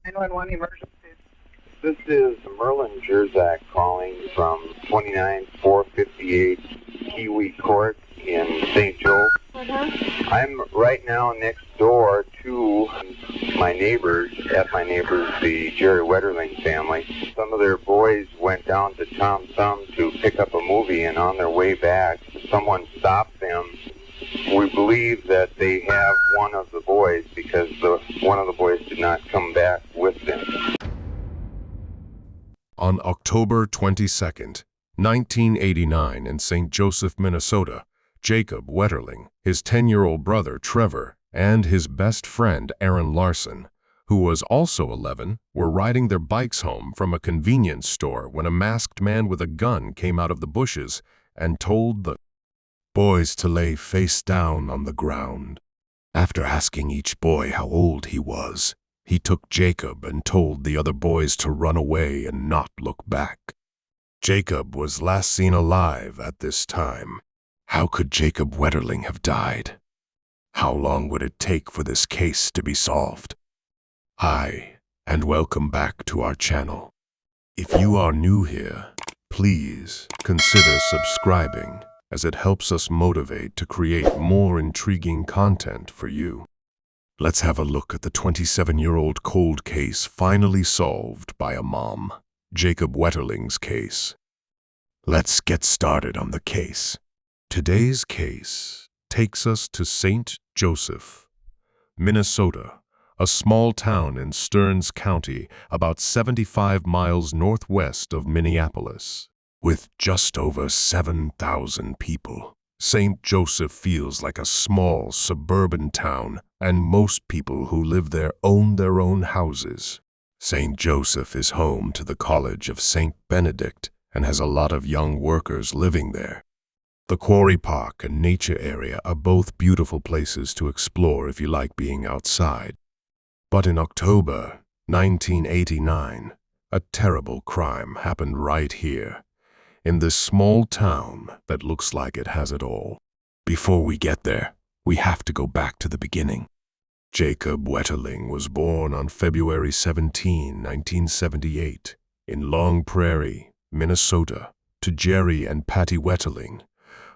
911 emergency. This is Merlin Jerzak calling from 29458 Kiwi Court in St. Joe. I'm right now next door to my neighbors, the Jerry Wetterling family. Some of their boys went down to Tom Thumb to pick up a movie, and on their way back, someone stopped them. We believe that they have one of the boys because one of the boys did not come back with them. On October 22nd, 1989, in St. Joseph, Minnesota, Jacob Wetterling, his 10-year-old brother Trevor, and his best friend Aaron Larson, who was also 11, were riding their bikes home from a convenience store when a masked man with a gun came out of the bushes and told the boys to lay face down on the ground. After asking each boy how old he was, he took Jacob and told the other boys to run away and not look back. Jacob was last seen alive at this time. How could Jacob Wetterling have died? How long would it take for this case to be solved? Hi, and welcome back to our channel. If you are new here, please consider subscribing, as it helps us motivate to create more intriguing content for you. Let's have a look at the 27-year-old cold case finally solved by a mom, Jacob Wetterling's case. Let's get started on the case. Today's case takes us to St. Joseph, Minnesota, a small town in Stearns County about 75 miles northwest of Minneapolis. With just over 7,000 people, St. Joseph feels like a small suburban town, and most people who live there own their own houses. St. Joseph is home to the College of St. Benedict and has a lot of young workers living there. The Quarry Park and nature area are both beautiful places to explore if you like being outside. But in October 1989, a terrible crime happened right here, in this small town that looks like it has it all. Before we get there, we have to go back to the beginning. Jacob Wetterling was born on February 17, 1978, in Long Prairie, Minnesota, to Jerry and Patty Wetterling,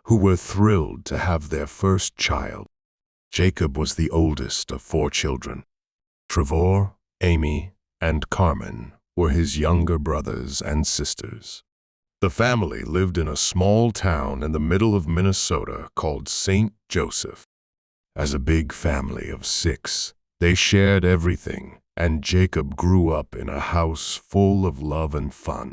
who were thrilled to have their first child. Jacob was the oldest of 4 children. Trevor, Amy, and Carmen were his younger brothers and sisters. The family lived in a small town in the middle of Minnesota called St. Joseph. As a big family of 6, they shared everything, and Jacob grew up in a house full of love and fun.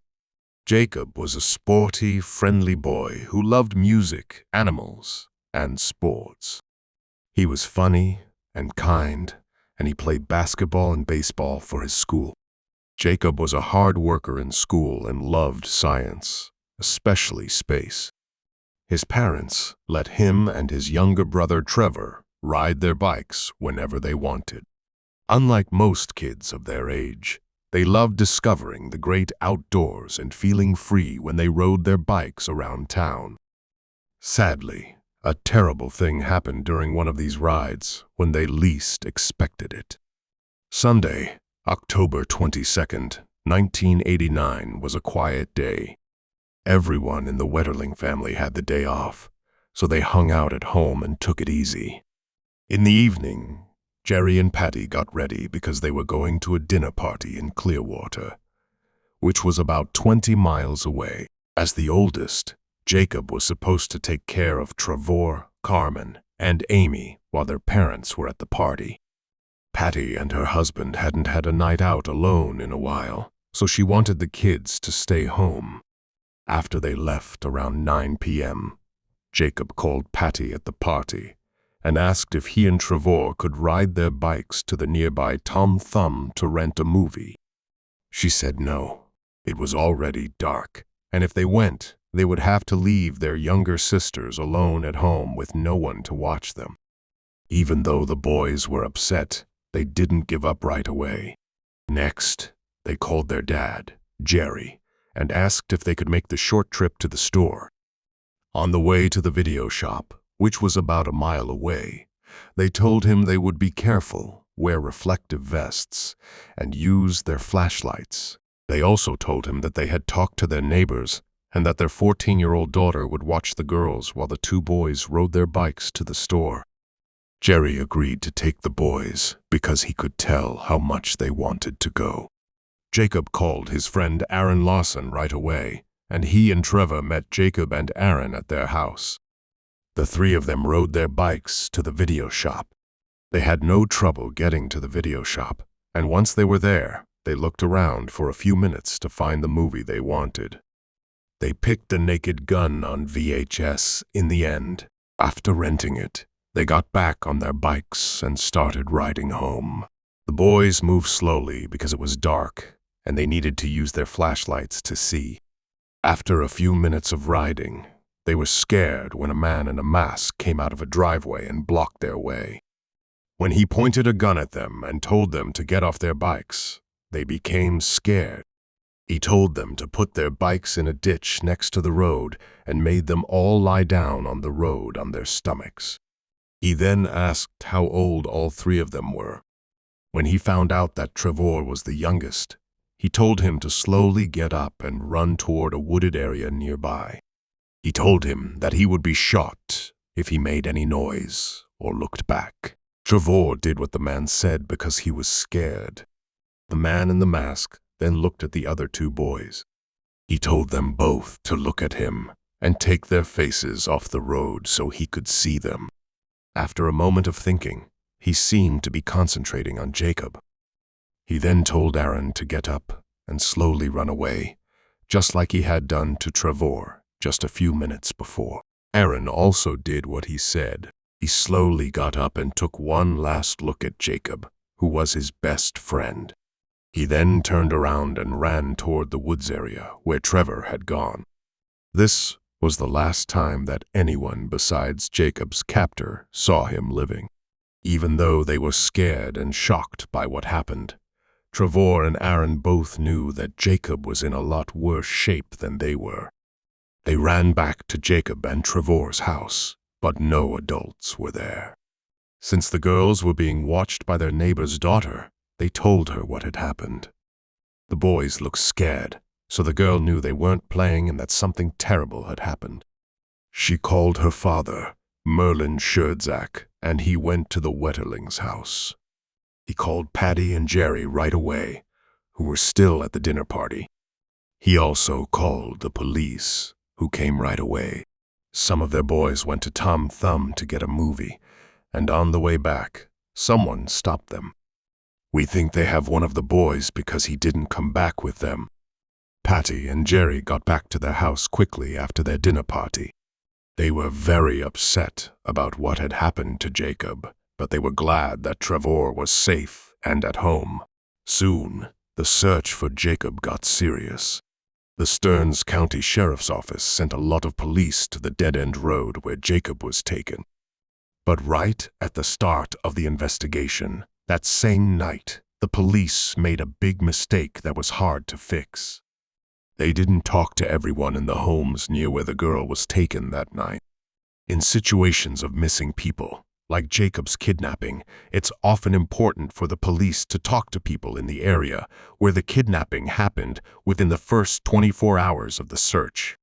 Jacob was a sporty, friendly boy who loved music, animals, and sports. He was funny and kind, and he played basketball and baseball for his school. Jacob was a hard worker in school and loved science, especially space. His parents let him and his younger brother Trevor ride their bikes whenever they wanted. Unlike most kids of their age, they loved discovering the great outdoors and feeling free when they rode their bikes around town. Sadly, a terrible thing happened during one of these rides when they least expected it. Sunday, October 22nd, 1989 was a quiet day. Everyone in the Wetterling family had the day off, so they hung out at home and took it easy. In the evening, Jerry and Patty got ready because they were going to a dinner party in Clearwater, which was about 20 miles away. As the oldest, Jacob was supposed to take care of Trevor, Carmen, and Amy while their parents were at the party. Patty and her husband hadn't had a night out alone in a while, so she wanted the kids to stay home. After they left around 9 p.m., Jacob called Patty at the party and asked if he and Trevor could ride their bikes to the nearby Tom Thumb to rent a movie. She said no. It was already dark, and if they went, they would have to leave their younger sisters alone at home with no one to watch them. Even though the boys were upset, they didn't give up right away. Next, they called their dad, Jerry, and asked if they could make the short trip to the store. On the way to the video shop, which was about a mile away, they told him they would be careful wear reflective vests, and use their flashlights. They also told him that they had talked to their neighbors and that their 14-year-old daughter would watch the girls while the two boys rode their bikes to the store. Jerry agreed to take the boys because he could tell how much they wanted to go. Jacob called his friend Aaron Larson right away, and he and Trevor met Jacob and Aaron at their house. The three of them rode their bikes to the video shop. They had no trouble getting to the video shop, and once they were there, they looked around for a few minutes to find the movie they wanted. They picked a Naked Gun on VHS in the end. After renting it, they got back on their bikes and started riding home. The boys moved slowly because it was dark, and they needed to use their flashlights to see. After a few minutes of riding, they were scared when a man in a mask came out of a driveway and blocked their way. When he pointed a gun at them and told them to get off their bikes, they became scared. He told them to put their bikes in a ditch next to the road and made them all lie down on the road on their stomachs. He then asked how old all three of them were. When he found out that Trevor was the youngest, he told him to slowly get up and run toward a wooded area nearby. He told him that he would be shot if he made any noise or looked back. Trevor did what the man said because he was scared. The man in the mask then looked at the other two boys. He told them both to look at him and take their faces off the road so he could see them. After a moment of thinking, he seemed to be concentrating on Jacob. He then told Aaron to get up and slowly run away, just like he had done to Trevor just a few minutes before. Aaron also did what he said. He slowly got up and took one last look at Jacob, who was his best friend. He then turned around and ran toward the woods area where Trevor had gone. This was the last time that anyone besides Jacob's captor saw him living. Even though they were scared and shocked by what happened, Trevor and Aaron both knew that Jacob was in a lot worse shape than they were. They ran back to Jacob and Trevor's house, but no adults were there. Since the girls were being watched by their neighbor's daughter, they told her what had happened. The boys looked scared, so the girl knew they weren't playing and that something terrible had happened. She called her father, Merlin Scherdzak, and he went to the Wetterling's house. He called Patty and Jerry right away, who were still at the dinner party. He also called the police, who came right away. Some of their boys went to Tom Thumb to get a movie, and on the way back, someone stopped them. "We think they have one of the boys because he didn't come back with them." Patty and Jerry got back to their house quickly after their dinner party. They were very upset about what had happened to Jacob, but they were glad that Trevor was safe and at home. Soon, the search for Jacob got serious. The Stearns County Sheriff's Office sent a lot of police to the dead-end road where Jacob was taken. But right at the start of the investigation, that same night, the police made a big mistake that was hard to fix. They didn't talk to everyone in the homes near where the girl was taken that night. In situations of missing people, like Jacob's kidnapping, it's often important for the police to talk to people in the area where the kidnapping happened within the first 24 hours of the search.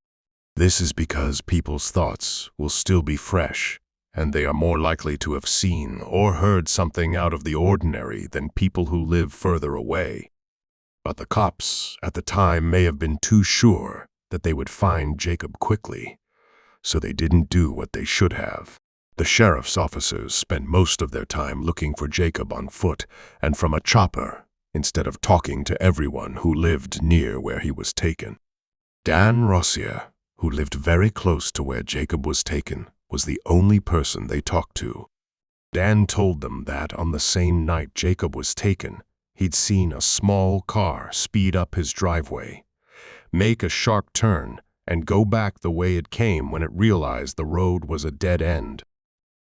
This is because people's thoughts will still be fresh, and they are more likely to have seen or heard something out of the ordinary than people who live further away. But the cops at the time may have been too sure that they would find Jacob quickly, so they didn't do what they should have. The sheriff's officers spent most of their time looking for Jacob on foot and from a chopper, instead of talking to everyone who lived near where he was taken. Dan Rossier, who lived very close to where Jacob was taken, was the only person they talked to. Dan told them that on the same night Jacob was taken, he'd seen a small car speed up his driveway, make a sharp turn, and go back the way it came when it realized the road was a dead end.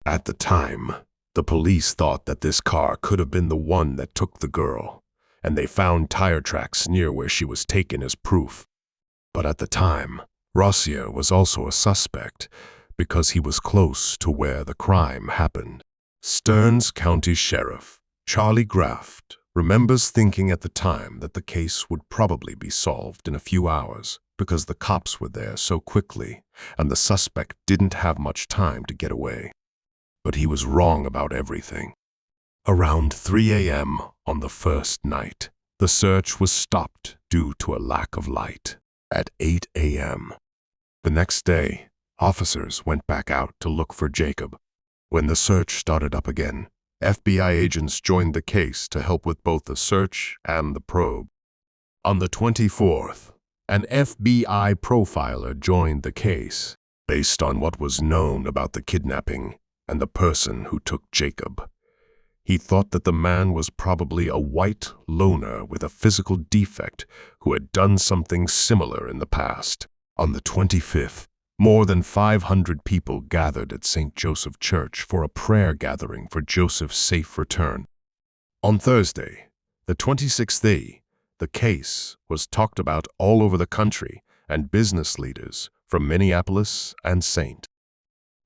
At the time, the police thought that this car could have been the one that took the girl, and they found tire tracks near where she was taken as proof. But at the time, Rossier was also a suspect because he was close to where the crime happened. Stearns County Sheriff Charlie Graft remembers thinking at the time that the case would probably be solved in a few hours because the cops were there so quickly and the suspect didn't have much time to get away. But he was wrong about everything. Around 3 a.m. on the first night, the search was stopped due to a lack of light. At 8 a.m. the next day, officers went back out to look for Jacob. When the search started up again, FBI agents joined the case to help with both the search and the probe. On the 24th, an FBI profiler joined the case based on what was known about the kidnapping and the person who took Jacob. He thought that the man was probably a white loner with a physical defect who had done something similar in the past. On the 25th, more than 500 people gathered at St. Joseph Church for a prayer gathering for Joseph's safe return. On Thursday, the 26th, the case was talked about all over the country, and business leaders from Minneapolis and St.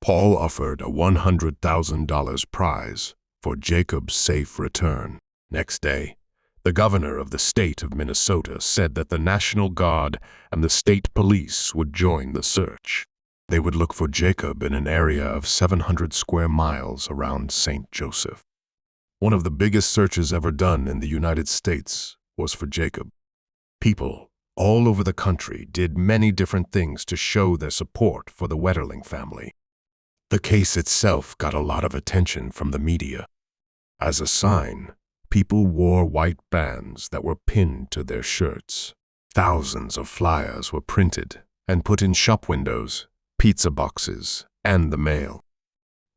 Paul offered a $100,000 prize for Jacob's safe return. Next day, the governor of the state of Minnesota said that the National Guard and the state police would join the search. They would look for Jacob in an area of 700 square miles around St. Joseph. One of the biggest searches ever done in the United States was for Jacob. People all over the country did many different things to show their support for the Wetterling family. The case itself got a lot of attention from the media. As a sign, people wore white bands that were pinned to their shirts. Thousands of flyers were printed and put in shop windows, pizza boxes, and the mail.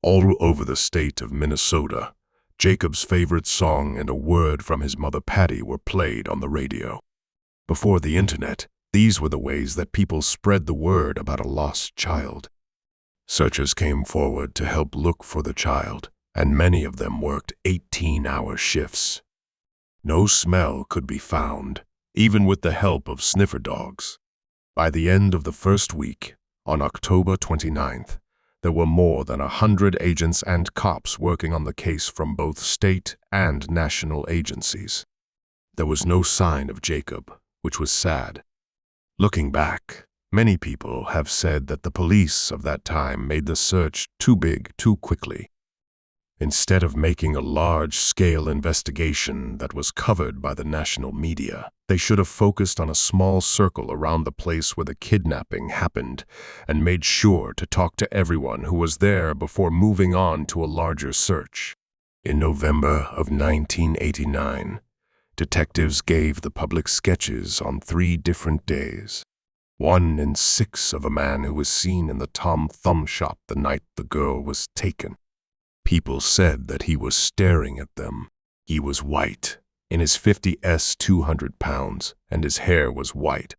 All over the state of Minnesota, Jacob's favorite song and a word from his mother Patty were played on the radio. Before the internet, these were the ways that people spread the word about a lost child. Searchers came forward to help look for the child, and many of them worked 18-hour shifts. No smell could be found, even with the help of sniffer dogs. By the end of the first week, on October 29th, there were more than 100 agents and cops working on the case from both state and national agencies. There was no sign of Jacob, which was sad. Looking back, many people have said that the police of that time made the search too big too quickly. Instead of making a large-scale investigation that was covered by the national media, they should have focused on a small circle around the place where the kidnapping happened and made sure to talk to everyone who was there before moving on to a larger search. In November of 1989, detectives gave the public sketches on 3 different days. 1 in 6 of a man who was seen in the Tom Thumb shop the night the girl was taken. People said that he was staring at them. He was white, in his 50s 200 pounds, and his hair was white.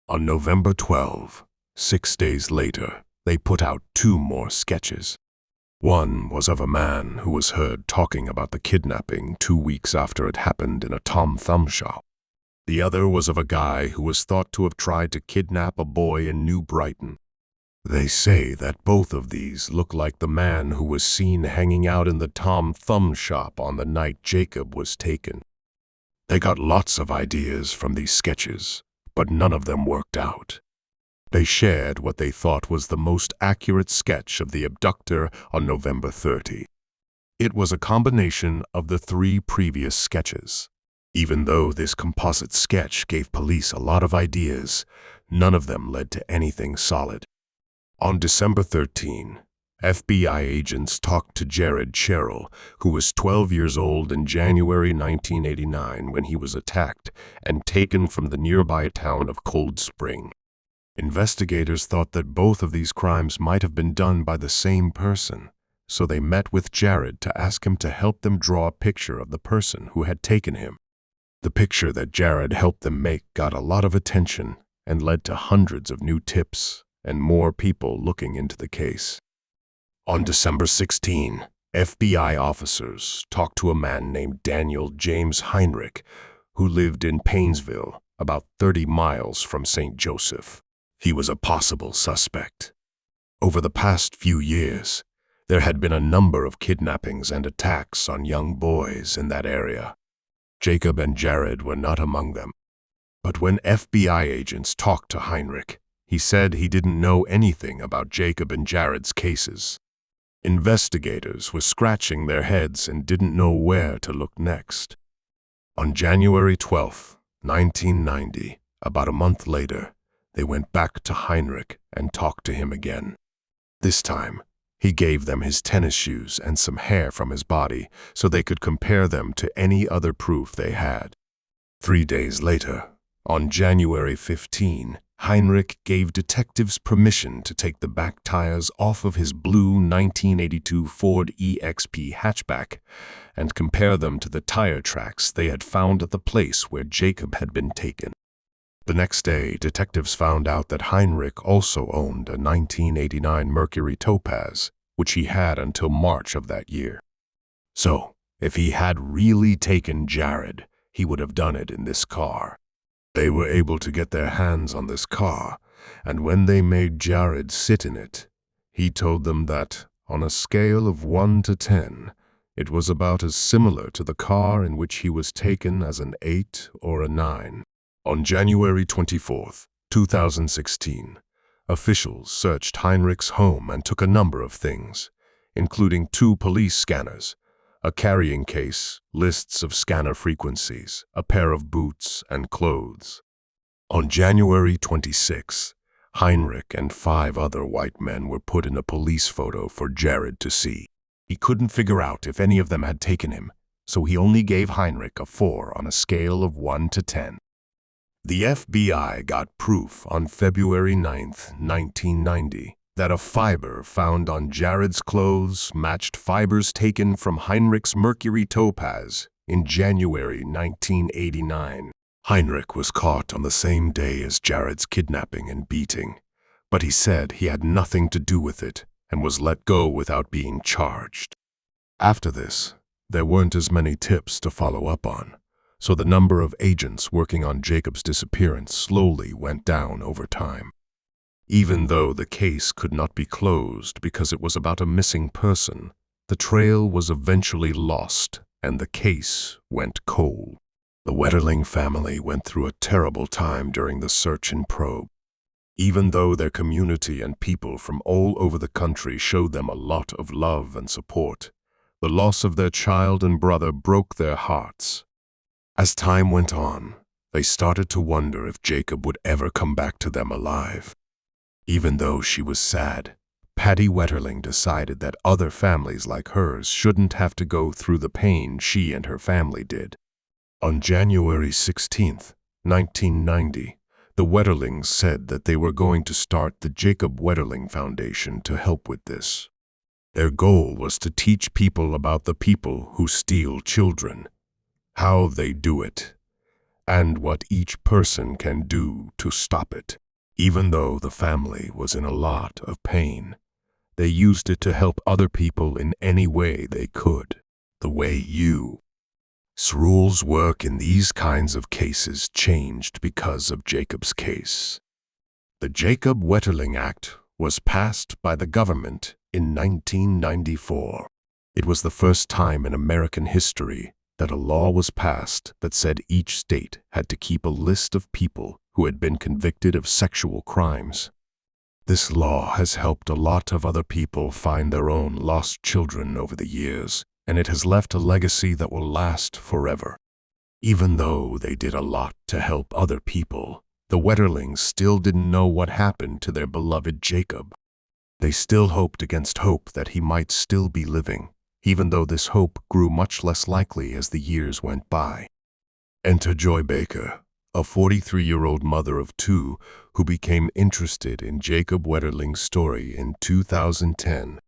On November 12, 6 days later, they put out 2 more sketches. One was of a man who was heard talking about the kidnapping 2 weeks after it happened in a Tom Thumb shop. The other was of a guy who was thought to have tried to kidnap a boy in New Brighton. They say that both of these look like the man who was seen hanging out in the Tom Thumb shop on the night Jacob was taken. They got lots of ideas from these sketches, but none of them worked out. They shared what they thought was the most accurate sketch of the abductor on November 30. It was a combination of the 3 previous sketches. Even though this composite sketch gave police a lot of ideas, none of them led to anything solid. On December 13, FBI agents talked to Jared Sherrill, who was 12 years old in January 1989 when he was attacked and taken from the nearby town of Cold Spring. Investigators thought that both of these crimes might have been done by the same person, so they met with Jared to ask him to help them draw a picture of the person who had taken him. The picture that Jared helped them make got a lot of attention and led to hundreds of new tips and more people looking into the case. On December 16, FBI officers talked to a man named Daniel James Heinrich, who lived in Painesville, about 30 miles from St. Joseph. He was a possible suspect. Over the past few years, There had been a number of kidnappings and attacks on young boys in that area. Jacob and Jared were not among them. But when FBI agents talked to Heinrich, he said he didn't know anything about Jacob and Jared's cases. Investigators were scratching their heads and didn't know where to look next. On January 12, 1990, about a month later, they went back to Heinrich and talked to him again. This time, he gave them his tennis shoes and some hair from his body so they could compare them to any other proof they had. 3 days later, on January 15, Heinrich gave detectives permission to take the back tires off of his blue 1982 Ford EXP hatchback and compare them to the tire tracks they had found at the place where Jacob had been taken. The next day, detectives found out that Heinrich also owned a 1989 Mercury Topaz, which he had until March of that year. So, if he had really taken Jared, he would have done it in this car. They were able to get their hands on this car, and when they made Jared sit in it, he told them that, on a scale of 1 to 10, it was about as similar to the car in which he was taken as an 8 or a 9. On January 24, 2016, officials searched Heinrich's home and took a number of things, including 2 police scanners, a carrying case, lists of scanner frequencies, a pair of boots, and clothes. On January 26, Heinrich and 5 other white men were put in a police photo for Jared to see. He couldn't figure out if any of them had taken him, so he only gave Heinrich a 4 on a scale of 1 to 10. The FBI got proof on February 9, 1990, that a fiber found on Jared's clothes matched fibers taken from Heinrich's Mercury Topaz in January 1989. Heinrich was caught on the same day as Jared's kidnapping and beating, but he said he had nothing to do with it and was let go without being charged. After this, there weren't as many tips to follow up on, so the number of agents working on Jacob's disappearance slowly went down over time. Even though the case could not be closed because it was about a missing person, the trail was eventually lost and the case went cold. The Wetterling family went through a terrible time during the search and probe. Even though their community and people from all over the country showed them a lot of love and support, the loss of their child and brother broke their hearts. As time went on, they started to wonder if Jacob would ever come back to them alive. Even though she was sad, Patty Wetterling decided that other families like hers shouldn't have to go through the pain she and her family did. On January 16, 1990, the Wetterlings said that they were going to start the Jacob Wetterling Foundation to help with this. Their goal was to teach people about the people who steal children, how they do it, and what each person can do to stop it. Even though the family was in a lot of pain, they used it to help other people in any way they could, the way you. Rules work in these kinds of cases changed because of Jacob's case. The Jacob Wetterling Act was passed by the government in 1994. It was the first time in American history that a law was passed that said each state had to keep a list of people who had been convicted of sexual crimes. This law has helped a lot of other people find their own lost children over the years, and it has left a legacy that will last forever. Even though they did a lot to help other people, the Wetterlings still didn't know what happened to their beloved Jacob. They still hoped against hope that he might still be living, even though this hope grew much less likely as the years went by. Enter Joy Baker, a 43-year-old mother of 2 who became interested in Jacob Wetterling's story in 2010.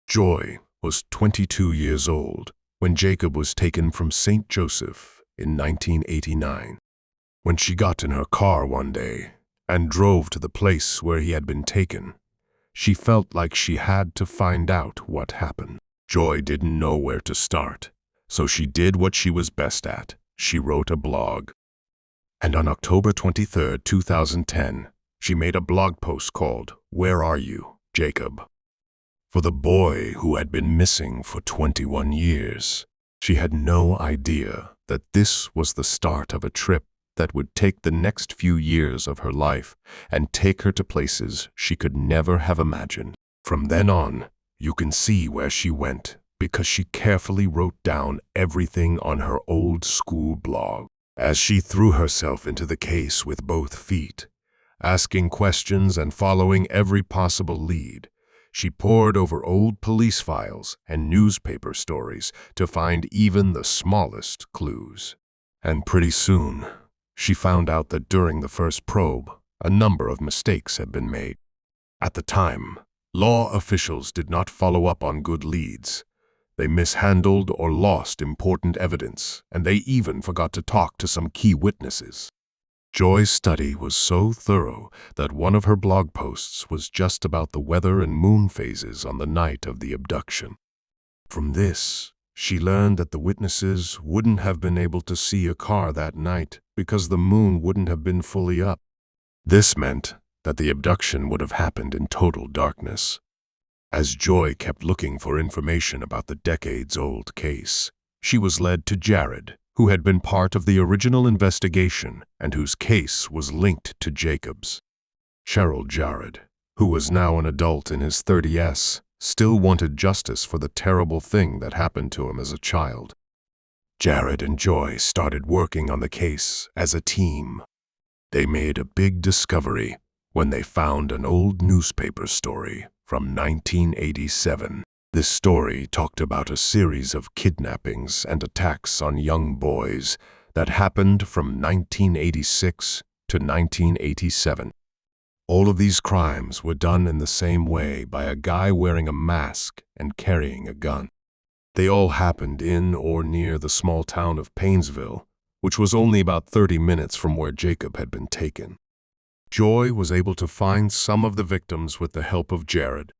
Joy was 22 years old when Jacob was taken from St. Joseph in 1989. When she got in her car one day and drove to the place where he had been taken, she felt like she had to find out what happened. Joy didn't know where to start, so she did what she was best at. She wrote a blog. And on October 23, 2010, she made a blog post called, "Where Are You, Jacob?" for the boy who had been missing for 21 years. She had no idea that this was the start of a trip that would take the next few years of her life and take her to places she could never have imagined. From then on, you can see where she went because she carefully wrote down everything on her old school blog. As she threw herself into the case with both feet, asking questions and following every possible lead, she pored over old police files and newspaper stories to find even the smallest clues. And pretty soon, she found out that during the first probe, a number of mistakes had been made. At the time, law officials did not follow up on good leads. They mishandled or lost important evidence, and they even forgot to talk to some key witnesses. Joy's study was so thorough that one of her blog posts was just about the weather and moon phases on the night of the abduction. From this, she learned that the witnesses wouldn't have been able to see a car that night because the moon wouldn't have been fully up. This meant that the abduction would have happened in total darkness. As Joy kept looking for information about the decades-old case, she was led to Jared, who had been part of the original investigation and whose case was linked to Jacob's. Jared, who was now an adult in his 30s, still wanted justice for the terrible thing that happened to him as a child. Jared and Joy started working on the case as a team. They made a big discovery when they found an old newspaper story from 1987. This story talked about a series of kidnappings and attacks on young boys that happened from 1986 to 1987. All of these crimes were done in the same way by a guy wearing a mask and carrying a gun. They all happened in or near the small town of Painesville, which was only about 30 minutes from where Jacob had been taken. Joy was able to find some of the victims with the help of Jared.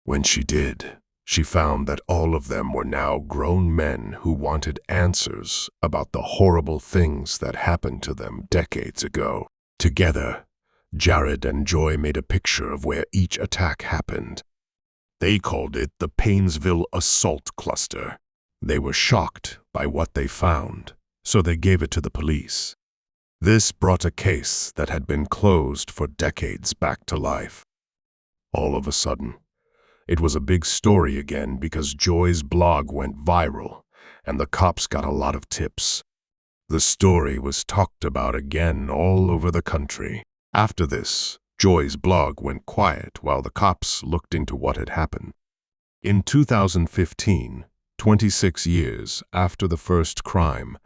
When she did, she found that all of them were now grown men who wanted answers about the horrible things that happened to them decades ago. Together, Jared and Joy made a picture of where each attack happened. They called it the Painesville Assault Cluster. They were shocked by what they found, so they gave it to the police. This brought a case that had been closed for decades back to life. All of a sudden, it was a big story again because Joy's blog went viral and the cops got a lot of tips. The story was talked about again all over the country. After this, Joy's blog went quiet while the cops looked into what had happened. In 2015, 26 years after the first crime,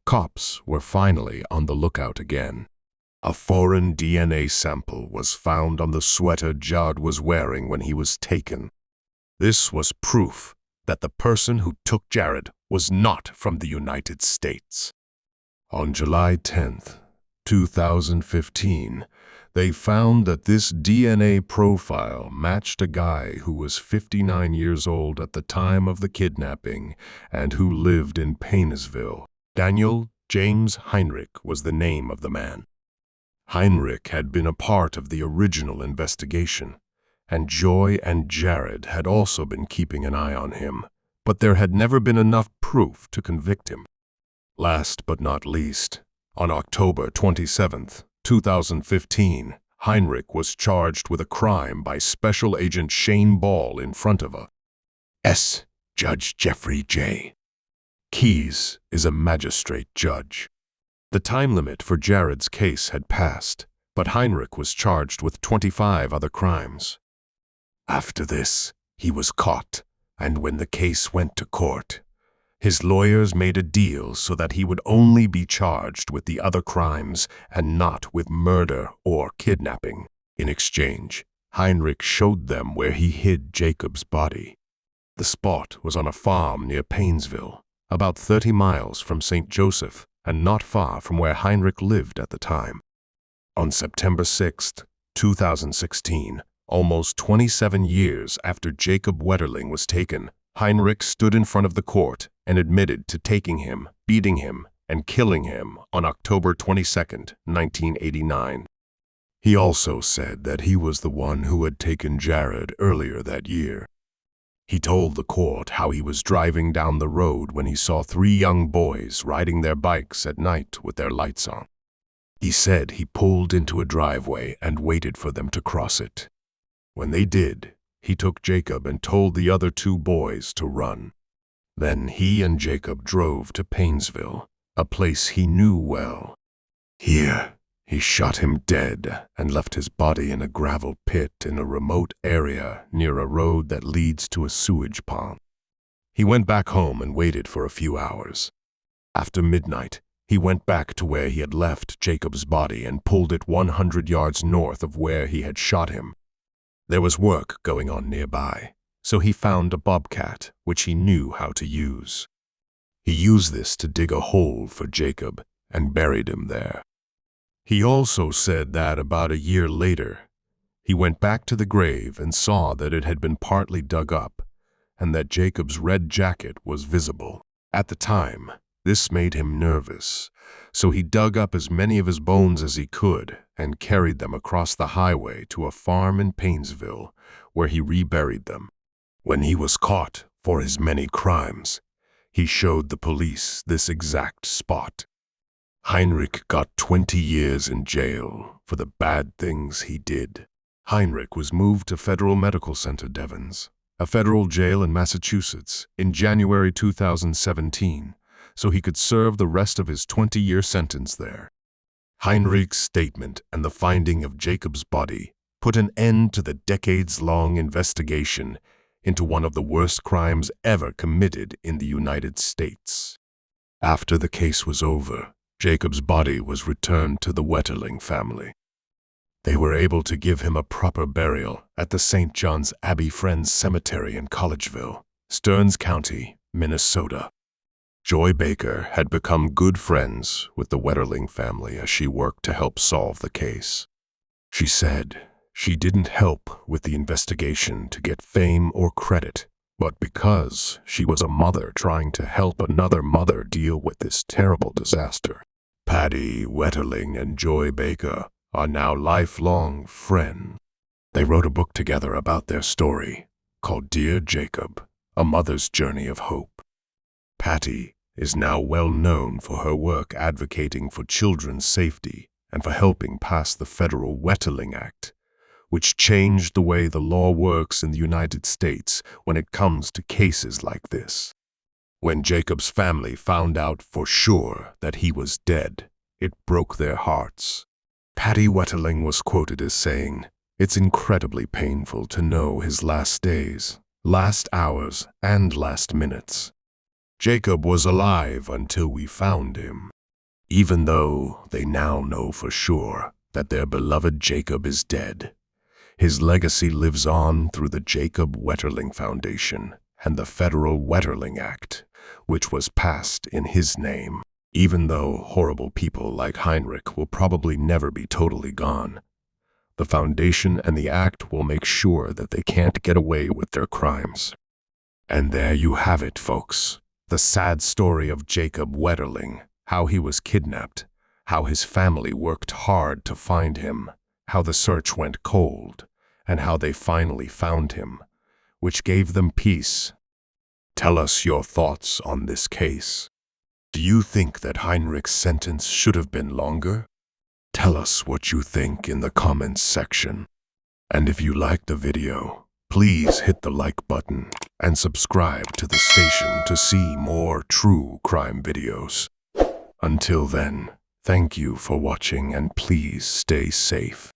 cops were finally on the lookout again. A foreign DNA sample was found on the sweater Judd was wearing when he was taken. This was proof that the person who took Jared was not from the United States. On July 10th, 2015, they found that this DNA profile matched a guy who was 59 years old at the time of the kidnapping and who lived in Painesville. Daniel James Heinrich was the name of the man. Heinrich had been a part of the original investigation, and Joy and Jared had also been keeping an eye on him, but there had never been enough proof to convict him. Last but not least, on October 27th, 2015, Heinrich was charged with a crime by Special Agent Shane Ball in front of a Judge Jeffrey J. Keyes is a magistrate judge. The time limit for Jared's case had passed, but Heinrich was charged with 25 other crimes. After this, he was caught, and when the case went to court, his lawyers made a deal so that he would only be charged with the other crimes and not with murder or kidnapping. In exchange, Heinrich showed them where he hid Jacob's body. The spot was on a farm near Painesville, about 30 miles from St. Joseph and not far from where Heinrich lived at the time. On September 6, 2016, almost 27 years after Jacob Wetterling was taken, Heinrich stood in front of the court and admitted to taking him, beating him, and killing him on October 22, 1989. He also said that he was the one who had taken Jared earlier that year. He told the court how he was driving down the road when he saw 3 young boys riding their bikes at night with their lights on. He said he pulled into a driveway and waited for them to cross it. When they did, he took Jacob and told the other 2 boys to run. Then he and Jacob drove to Painesville, a place he knew well. Here, he shot him dead and left his body in a gravel pit in a remote area near a road that leads to a sewage pond. He went back home and waited for a few hours. After midnight, he went back to where he had left Jacob's body and pulled it 100 yards north of where he had shot him. There was work going on nearby, so he found a bobcat, which he knew how to use. He used this to dig a hole for Jacob and buried him there. He also said that about a year later, he went back to the grave and saw that it had been partly dug up and that Jacob's red jacket was visible. At the time, this made him nervous, so he dug up as many of his bones as he could and carried them across the highway to a farm in Painesville, where he reburied them. When he was caught for his many crimes, he showed the police this exact spot. Heinrich got 20 years in jail for the bad things he did. Heinrich was moved to Federal Medical Center Devens, a federal jail in Massachusetts, in January 2017, so he could serve the rest of his 20-year sentence there. Heinrich's statement and the finding of Jacob's body put an end to the decades-long investigation into one of the worst crimes ever committed in the United States. After the case was over, Jacob's body was returned to the Wetterling family. They were able to give him a proper burial at the St. John's Abbey Friends Cemetery in Collegeville, Stearns County, Minnesota. Joy Baker had become good friends with the Wetterling family as she worked to help solve the case. She said she didn't help with the investigation to get fame or credit, but because she was a mother trying to help another mother deal with this terrible disaster. Patty Wetterling and Joy Baker are now lifelong friends. They wrote a book together about their story called Dear Jacob, A Mother's Journey of Hope. Patty is now well known for her work advocating for children's safety and for helping pass the federal Wetterling Act, which changed the way the law works in the United States when it comes to cases like this. When Jacob's family found out for sure that he was dead, it broke their hearts. Patty Wetterling was quoted as saying, "It's incredibly painful to know his last days, last hours, and last minutes. Jacob was alive until we found him." Even though they now know for sure that their beloved Jacob is dead, his legacy lives on through the Jacob Wetterling Foundation and the Federal Wetterling Act, which was passed in his name. Even though horrible people like Heinrich will probably never be totally gone, the foundation and the act will make sure that they can't get away with their crimes. And there you have it, folks. The sad story of Jacob Wetterling, how he was kidnapped, how his family worked hard to find him, how the search went cold, and how they finally found him, which gave them peace. Tell us your thoughts on this case. Do you think that Heinrich's sentence should have been longer? Tell us what you think in the comments section. And if you liked the video, please hit the like button and subscribe to the station to see more true crime videos. Until then, thank you for watching and please stay safe.